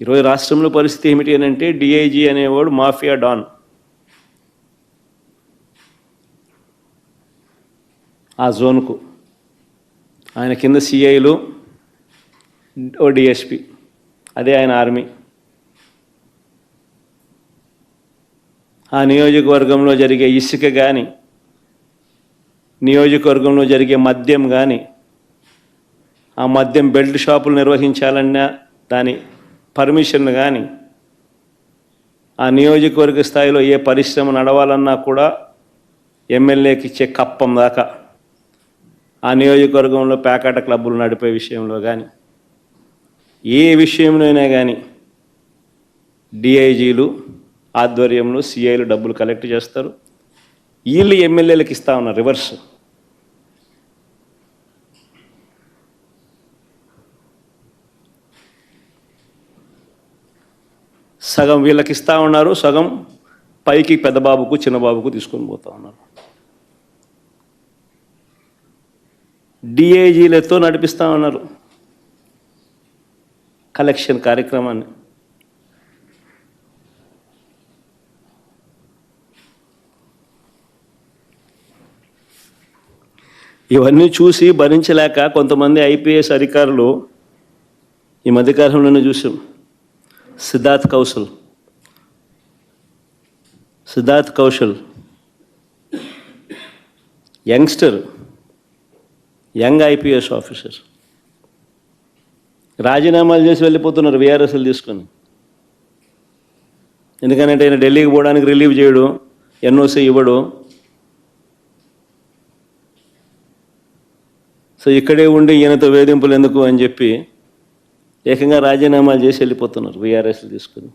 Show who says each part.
Speaker 1: ఈరోజు రాష్ట్రంలో పరిస్థితి ఏమిటి అని అంటే డిఐజీ అనేవాడు మాఫియా డాన్. ఆ జోన్కు ఆయన కింద సిఐలు, ఓ డిఎస్పి, అదే ఆయన ఆర్మీ. ఆ నియోజకవర్గంలో జరిగే ఇసుక కానీ, నియోజకవర్గంలో జరిగే మద్యం కానీ, ఆ మద్యం బెల్ట్ షాపులు నిర్వహించాలన్నా దాని పర్మిషన్ కానీ, ఆ నియోజకవర్గ స్థాయిలో ఏ పరిశ్రమ నడవాలన్నా కూడా ఎమ్మెల్యేకి ఇచ్చే కప్పం దాకా, ఆ నియోజకవర్గంలో పేకాట క్లబ్బులు నడిపే విషయంలో కానీ, ఏ విషయంలోనైనా కానీ డిఐజీలు ఆధ్వర్యంలో సిఐలు డబ్బులు కలెక్ట్ చేస్తారు. వీళ్ళు ఎమ్మెల్యేలకు ఇస్తా ఉన్నారు రివర్స్. సగం వీళ్ళకి ఇస్తూ ఉన్నారు, సగం పైకి పెద్దబాబుకు చిన్నబాబుకు తీసుకొని పోతూ ఉన్నారు. డిఐజీలతో నడిపిస్తూ ఉన్నారు కలెక్షన్ కార్యక్రమాన్ని. ఇవన్నీ చూసి భరించలేక కొంతమంది ఐపీఎస్ అధికారులు ఈ మధ్యకాలంలోనే చూసాం. Siddharth Kaushal youngster, young IPS officer రాజీనామాలు చేసి వెళ్ళిపోతున్నారు వీఆర్ఎస్లు తీసుకొని. ఎందుకంటే ఆయన ఢిల్లీకి పోవడానికి రిలీవ్ చేయడు, ఎన్ఓసి ఇవ్వడు. సో ఇక్కడే ఉండి ఈయనతో వేధింపులు ఎందుకు అని చెప్పి ఏకంగా రాజీనామాలు చేసి వెళ్ళిపోతున్నారు వీఆర్ఎస్లు తీసుకుని.